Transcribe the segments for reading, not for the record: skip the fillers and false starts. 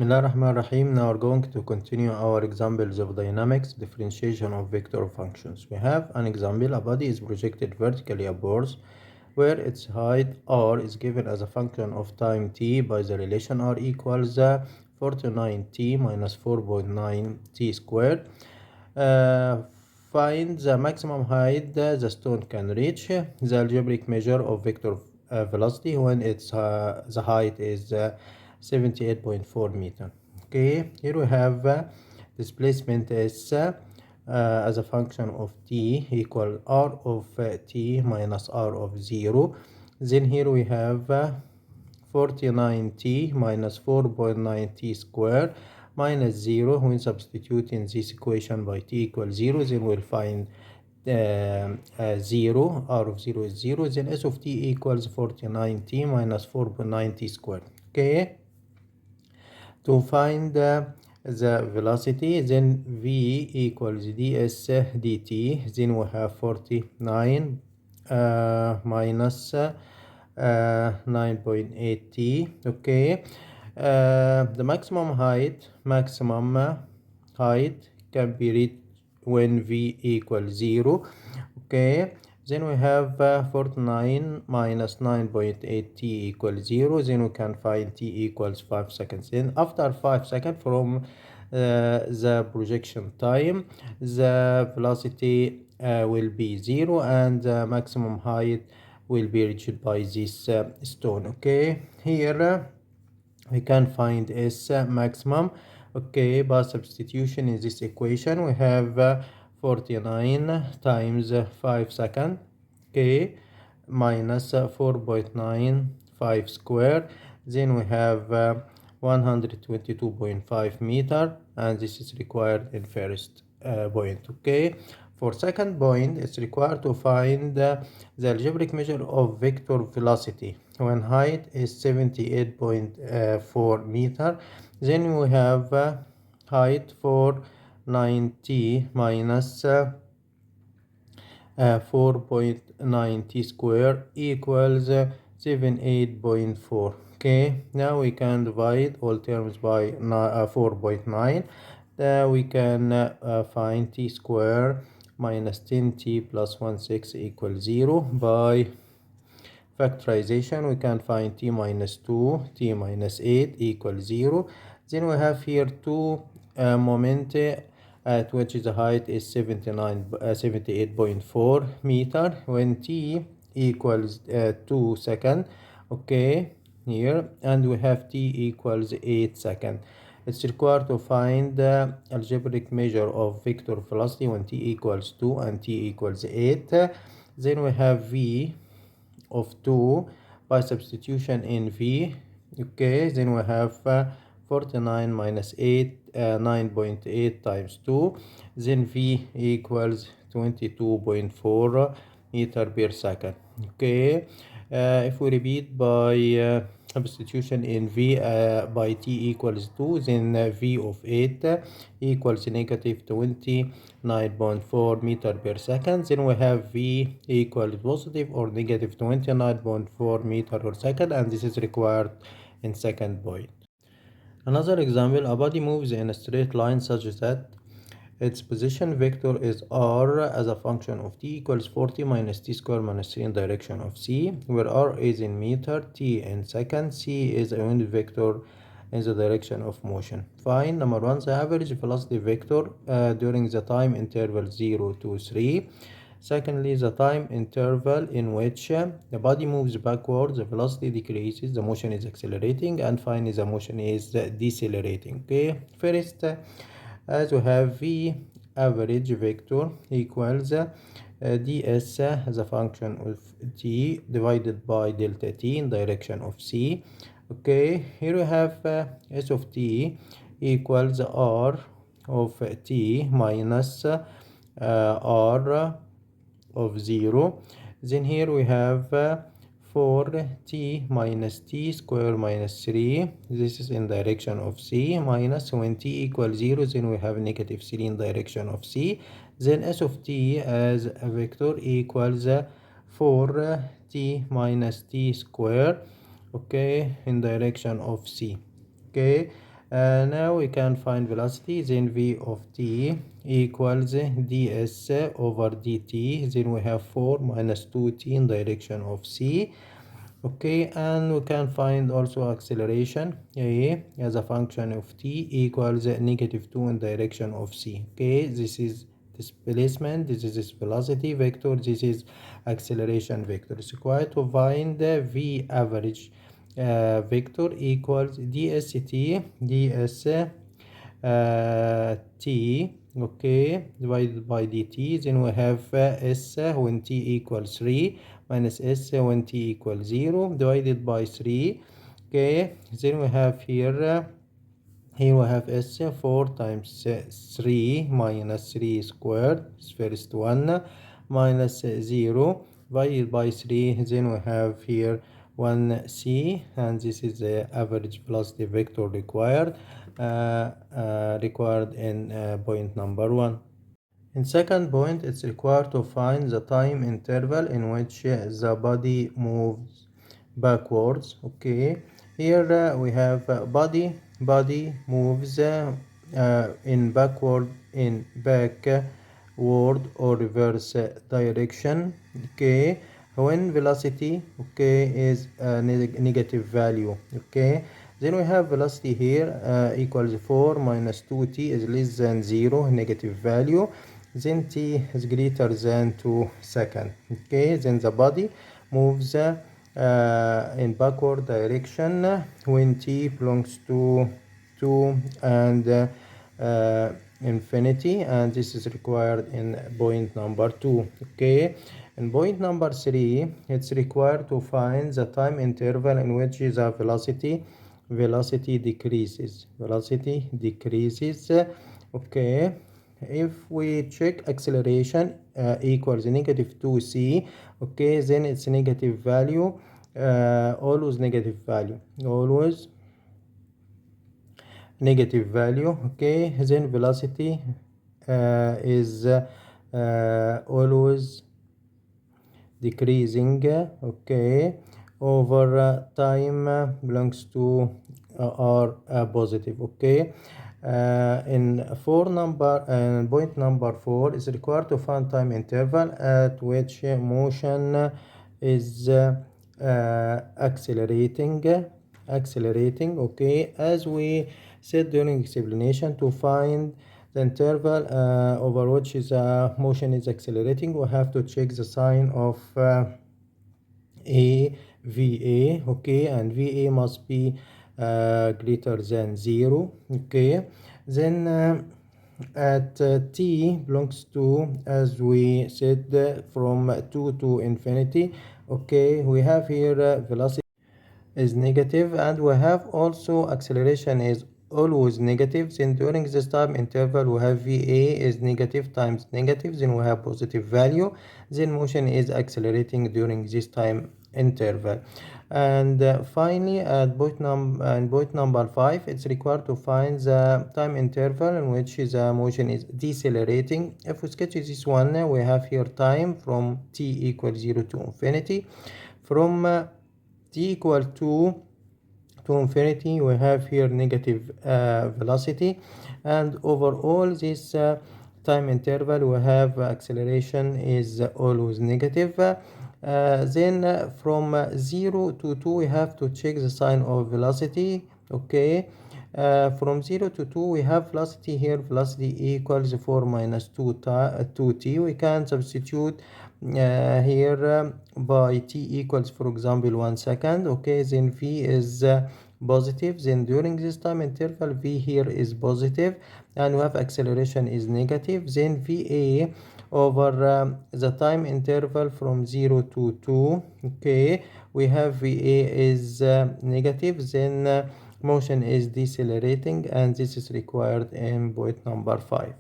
Bismillah ar-Rahman ar-Rahim. Now we're going to continue our examples of dynamics, differentiation of vector functions. We have an example: a body is projected vertically upwards, where its height r is given as a function of time t by the relation r equals 49t minus 4.9 t squared. Find the maximum height the stone can reach. The algebraic measure of vector velocity when its the height is 78.4 meter. Okay, here we have displacement s as a function of t equal r of t minus r of 0. Then here we have 49t minus 4.9t squared minus 0. When substituting this equation by t equals 0, then we'll find 0, r of 0 is 0, then s of t equals 49t minus 4.9t squared. Okay, to find the velocity, then v equals ds dt, then we have 49 minus 9.8t. okay, the maximum height can be reached when v equals 0. okay, then we have 49 minus 9.8t equals 0. Then we can find t equals 5 seconds. Then after 5 seconds from the projection time, the velocity will be 0 and the maximum height will be reached by this stone. Okay, here we can find s maximum. Okay, by substitution in this equation, we have 49 times 5 seconds, okay, minus 4.95 square. Then we have 122.5 meter, and this is required in first point. Okay, for second point, it's required to find the algebraic measure of vector velocity when height is 78.4 meter. Then we have height for 9t minus 4.9t square equals 78.4. okay, now we can divide all terms by 4.9. We can find t square minus 10t plus 16 equals 0. By factorization, we can find t minus 2, t minus 8 equals 0. Then we have here two momenta at which the height is 78.4 meter when t equals 2 seconds. okay, here, and we have t equals 8 seconds. It's required to find the algebraic measure of vector velocity when t equals 2 and t equals 8. Then we have v of 2 by substitution in v. okay, then we have 49 minus 8, 9.8 times 2, then v equals 22.4 meter per second. okay, if we repeat by substitution in v by t equals 2, then v of 8 equals negative 29.4 meter per second. Then we have v equals positive or negative 29.4 meter per second, and this is required in second point. Another example: a body moves in a straight line such that its position vector is r as a function of t equals 40 minus t squared minus 3 in direction of c, where r is in meter, t in second, c is a unit vector in the direction of motion. Find number 1 the average velocity vector during the time interval 0 to 3. Secondly, the time interval in which the body moves backwards, the velocity decreases, the motion is accelerating, and finally the motion is decelerating. okay, first, as we have v average vector equals ds as a function of t divided by delta t in direction of c. okay, here we have s of t equals r of t minus r of 0. Then here we have 4t minus t square minus 3. This is in direction of c, minus when t equals 0, then we have negative 3 in direction of c. Then s of t as a vector equals 4t minus t square, okay, in direction of c. okay, Now we can find velocity. Then v of t equals ds over dt. Then we have 4 minus 2t in direction of c. Okay, and we can find also acceleration a as a function of t equals negative 2 in direction of c. Okay, this is displacement, this is velocity vector, this is acceleration vector. It's required to find the v average vector equals ds t, okay, divided by dt. Then we have s when t equals 3 minus s when t equals 0 divided by 3. Okay, then we have here we have s 4 times 3 minus 3 squared, first one, minus 0 divided by 3. Then we have here 1c, and this is the average velocity vector required in point number 1. In second point, it's required to find the time interval in which the body moves backwards. Okay, here we have body moves in backward or reverse direction. Okay, when velocity, okay, is a negative value. Okay, then we have velocity here equals 4 minus 2t is less than 0, negative value. Then t is greater than 2 seconds. Okay, then the body moves in backward direction when t belongs to 2 and infinity, and this is required in point number 2. Okay, in point number 3, it's required to find the time interval in which the velocity decreases. Okay, if we check acceleration equals negative 2c, okay, then it's negative value, always negative value, okay. Then velocity is always decreasing, okay, over time belongs to are positive. Okay, in point number 4 is required to find time interval at which motion is accelerating. Okay, as we said during explanation, to find the interval over which the motion is accelerating, we have to check the sign of VA, okay, and VA must be greater than 0. Okay, then at t belongs to, as we said, from 2 to infinity. Okay, we have here velocity is negative, and we have also acceleration is always negative. Then during this time interval we have VA is negative times negative, then we have positive value. Then motion is accelerating during this time interval. And finally, at point number 5, it's required to find the time interval in which the motion is decelerating. If we sketch this one, we have here time from t equals 0 to infinity. From t equal to infinity, we have here negative velocity, and overall this time interval we have acceleration is always negative. Then from 0 to 2 we have to check the sign of velocity. Okay, from 0 to 2 we have velocity here, velocity equals 4 minus 2t. We can substitute here by t equals, for example, 1 second. Okay, then v is positive. Then during this time interval v here is positive, and we have acceleration is negative. Then va over the time interval from 0 to 2, okay, we have va is negative. Then motion is decelerating, and this is required in point number 5.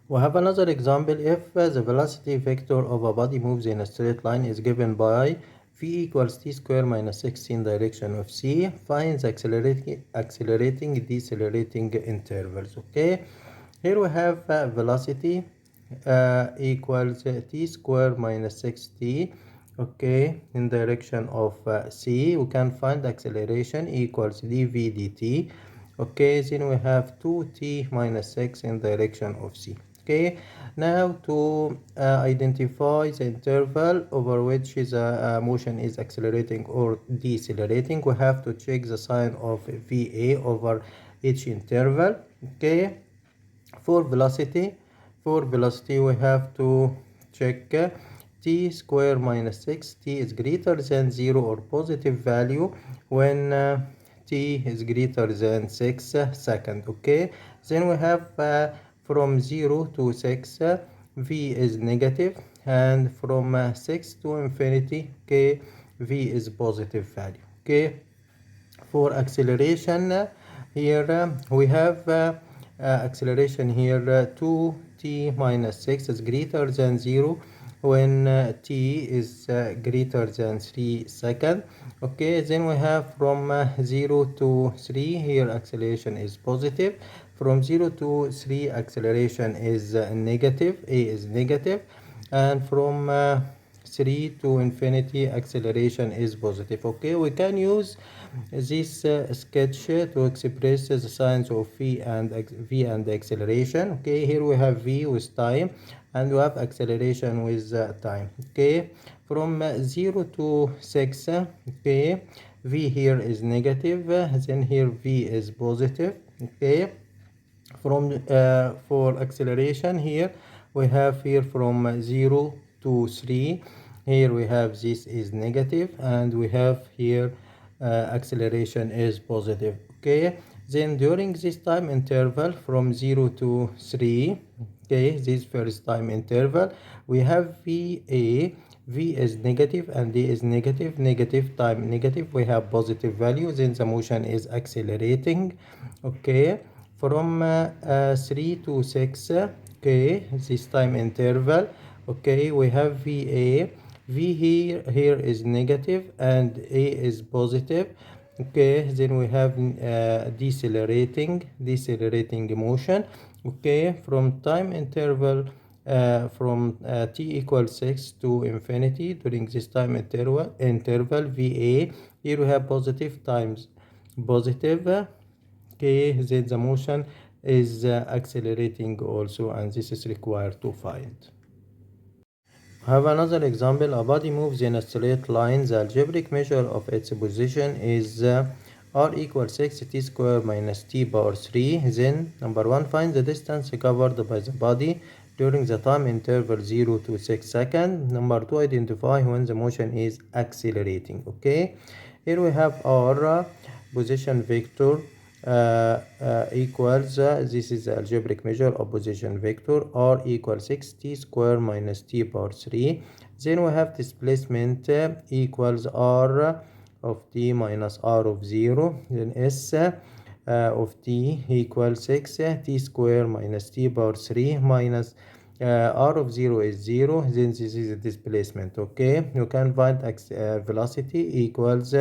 We have another example. If the velocity vector of a body moves in a straight line is given by v equals t square minus 16 direction of c, find the accelerating, decelerating intervals. Okay, here we have velocity equals t square minus 6t, okay, in direction of c. We can find acceleration equals dv dt. Okay, then we have 2t minus 6 in direction of c. Okay, now to identify the interval over which the motion is accelerating or decelerating, we have to check the sign of va over each interval. Okay, for velocity, we have to check t square minus 6. T is greater than 0 or positive value when t is greater than 6 seconds. Okay, then we have from 0 to 6 v is negative, and from 6 to infinity, okay, v is positive value. Okay, for acceleration, here we have acceleration here 2t minus 6 is greater than 0 when t is greater than 3 seconds. Okay, then we have from 0 to 3, here acceleration is positive. From 0 to 3, acceleration is negative, a is negative, and from 3 to infinity, acceleration is positive. Okay, we can use this sketch to express the signs of v and acceleration. Okay, here we have v with time, and we have acceleration with time. Okay, from 0 to 6, okay, v here is negative, then here v is positive. Okay, from for acceleration, here we have here from 0 to 3, here we have this is negative, and we have here acceleration is positive. Okay, then during this time interval from 0 to 3, okay, this first time interval, we have va, v is negative and d is negative, negative time negative, we have positive value, then the motion is accelerating. Okay, from 3 to 6, okay, this time interval, okay, we have va, v here is negative and a is positive. Okay, then we have decelerating motion. Okay, from time interval from t equals 6 to infinity, during this time interval va, here we have positive times positive. Okay, then the motion is accelerating also, and this is required to find. I have another example. A body moves in a straight line. The algebraic measure of its position is r equals 6 t square minus t power 3. Then number 1, find the distance covered by the body during the time interval 0 to 6 seconds. Number 2, identify when the motion is accelerating. Okay, here we have our position vector equals this is the algebraic measure of position vector, r equals 6 t square minus t power 3. Then we have displacement equals r of t minus r of 0. Then s of t equals 6 t square minus t power 3 minus r of 0 is 0. Then this is the displacement. Okay, you can find velocity equals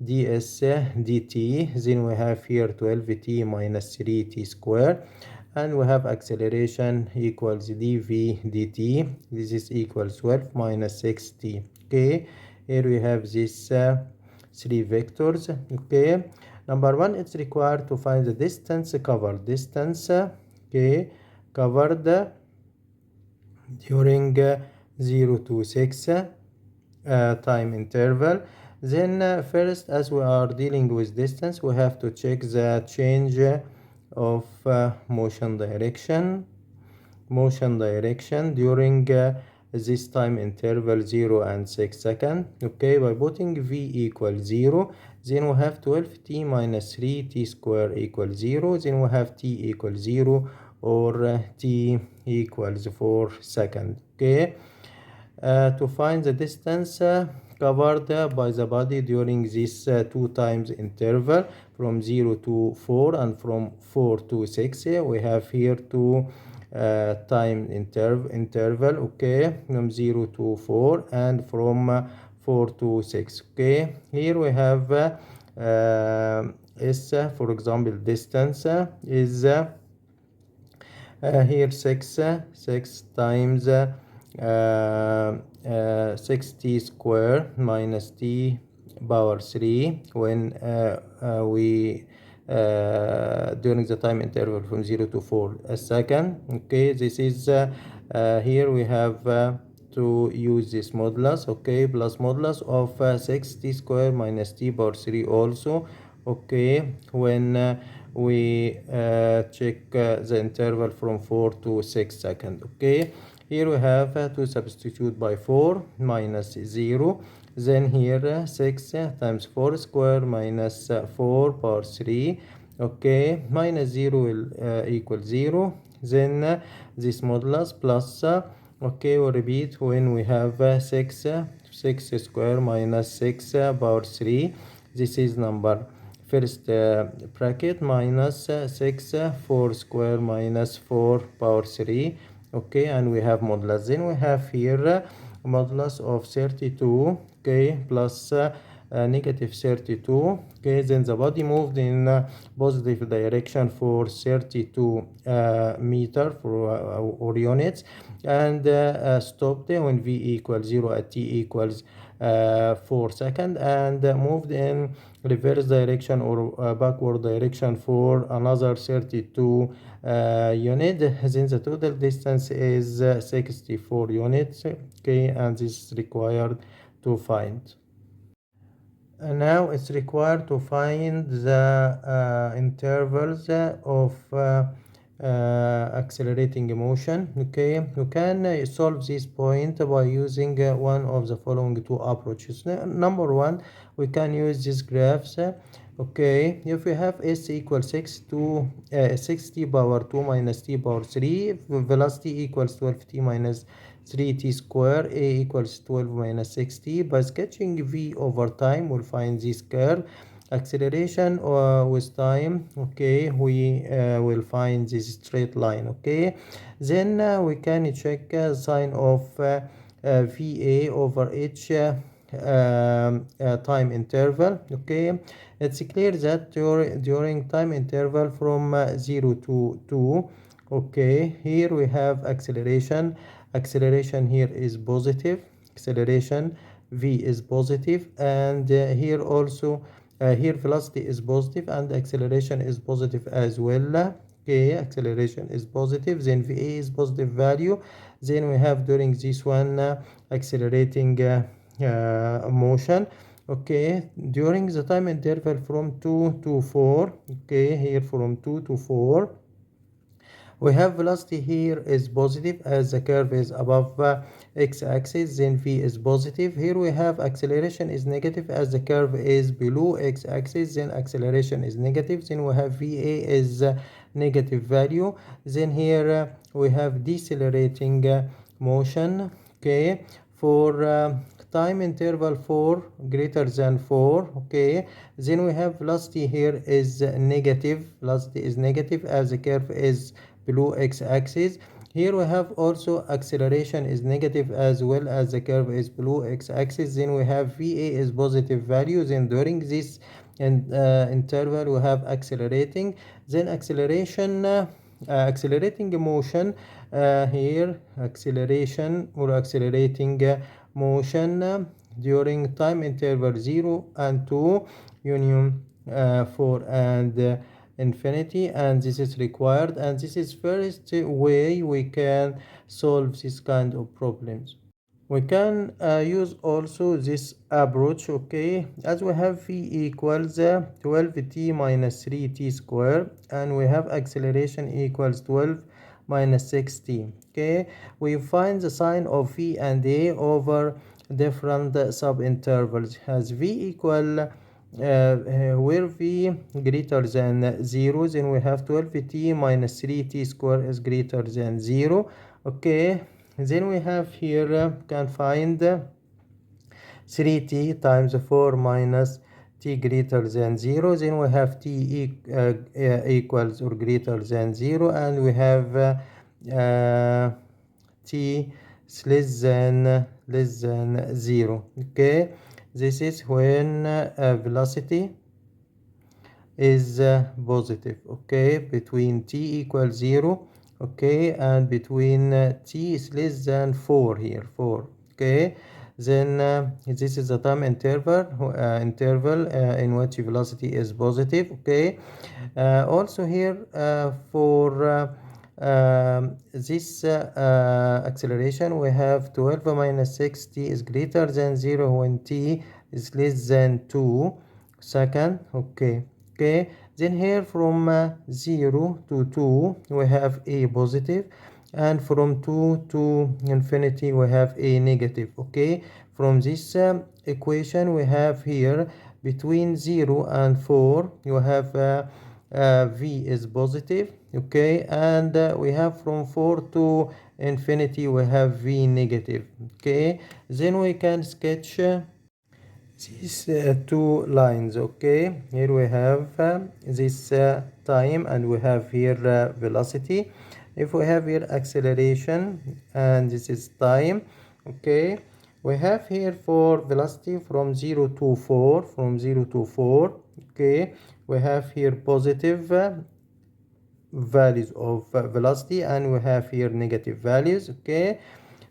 ds dt. Then we have here 12t minus 3t square, and we have acceleration equals dv dt. This is equals 12 minus 6t. Okay, here we have these three vectors. Okay, number 1, it's required to find the distance covered, okay, covered during 0 to 6 time interval. Then first, as we are dealing with distance, we have to check the change of motion direction during this time interval 0 and 6 seconds. Okay, by putting v equals 0, then we have 12t minus 3t square equals 0. Then we have t equals 0 or t equals 4 seconds. Okay, to find the distance covered by the body during this 2 times interval from 0 to 4 and from 4 to 6, we have here 2 time interval. Okay, from 0 to 4 and from 4 to 6. Okay, here we have s, for example, distance is here 6 times 6t square minus t power 3 when we during the time interval from 0 to 4 a second. Okay, this is here we have to use this modulus, okay, plus modulus of 6t square minus t power 3 also, okay, when we check the interval from 4 to 6 seconds. Okay, here we have to substitute by 4 minus 0, then here 6 times 4 square minus 4 power 3, okay, minus 0 will equal 0, then this modulus plus okay, we repeat when we have 6 square minus 6 power 3, this is number first bracket minus 6 4 square minus 4 power 3, okay, and we have modulus, then we have here modulus of 32, okay, plus negative 32, okay, then the body moved in positive direction for 32 meter for or units, and stopped when v equals 0 at t equals 4 seconds, and moved in reverse direction or backward direction for another 32 unit, then the total distance is 64 units, okay, and this is required to find. And now it's required to find the intervals of accelerating motion. Okay, you can solve this point by using one of the following two approaches. Number one, we can use these graphs. Okay, if we have s equals 6t power 2 minus t power 3, velocity equals 12t minus 3t square, a equals 12 minus 6t. By sketching v over time, we'll find this curve. Acceleration with time, okay, we will find this straight line, okay. Then we can check sine of va over each time interval, okay. It's clear that during time interval from 0 to 2, okay, here we have acceleration here is positive, acceleration v is positive, and here also here velocity is positive and acceleration is positive as well, okay, acceleration is positive, then va is positive value, then we have during this one accelerating motion, okay, during the time interval from 2 to 4, okay, here from 2 to 4 we have velocity here is positive as the curve is above x-axis, then v is positive. Here we have acceleration is negative as the curve is below x-axis, then acceleration is negative, then we have va is negative value, then here we have decelerating motion, okay, for time interval 4 greater than 4, okay, then we have velocity here is negative, velocity is negative as the curve is below x-axis. Here we have also acceleration is negative as well as the curve is below x-axis, then we have va is positive value, then during this interval we have accelerating, then acceleration accelerating motion, here acceleration or accelerating motion during time interval 0 and 2 union 4 and infinity, and this is required, and this is first way we can solve this kind of problems. We can use also this approach, okay, as we have v equals 12t minus 3t square, and we have acceleration equals 12 minus 6t, okay. We find the sine of v and a over different sub-intervals as v equal where v greater than 0, then we have 12t minus 3t square is greater than 0, okay. Then we have here can find 3t times 4 minus t greater than 0, then we have t equals or greater than 0, and we have t is less than 0, okay. This is when velocity is positive, okay, between t equals 0, okay, and between t is less than 4 here, 4, okay. Then this is the time interval in which velocity is positive. Okay. Also here for this acceleration, we have 12 minus 6t is greater than 0 when t is less than 2 second. Okay. Then here from 0 to 2 we have a positive, and from 2 to infinity we have a negative. Okay, from this equation we have here between 0 and 4 you have v is positive. Okay, and we have from 4 to infinity we have v negative. Okay, then we can sketch these two lines. Okay, here we have this time, and we have here velocity. If we have here acceleration and this is time, okay, we have here for velocity from 0 to 4, okay, we have here positive values of velocity, and we have here negative values. Okay,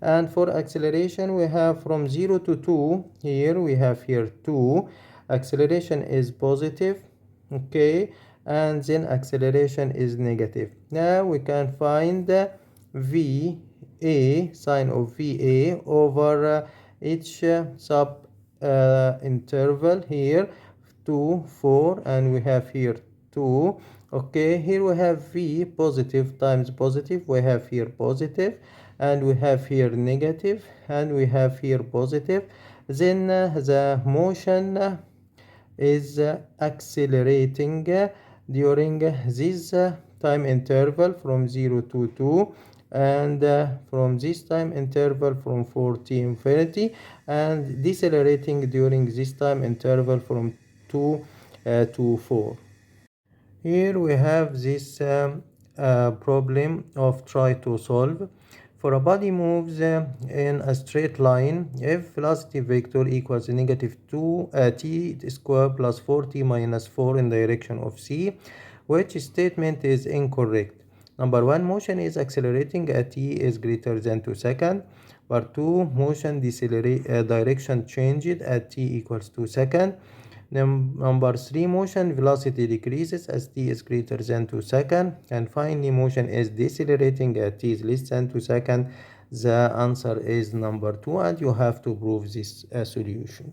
and for acceleration we have from 0 to 2, here we have here 2, acceleration is positive. Okay, and then acceleration is negative. Now we can find v a sine of va over each sub interval here 2 4, and we have here 2. Okay, here we have v positive times positive, we have here positive, and we have here negative, and we have here positive. Then the motion is accelerating during this time interval from 0 to 2, and from this time interval from 4 to infinity, and decelerating during this time interval from 2 to 4. Here we have this problem of try to solve. For a body moves in a straight line, if velocity vector equals negative 2 t square plus 4t minus 4 in direction of c, which statement is incorrect? Number 1, motion is accelerating at t is greater than 2 seconds. Number 2, motion direction changed at t equals 2 seconds. Number 3, motion velocity decreases as t is greater than 2 seconds. And finally, motion is decelerating at t is less than 2 seconds. The answer is number 2, and you have to prove this solution.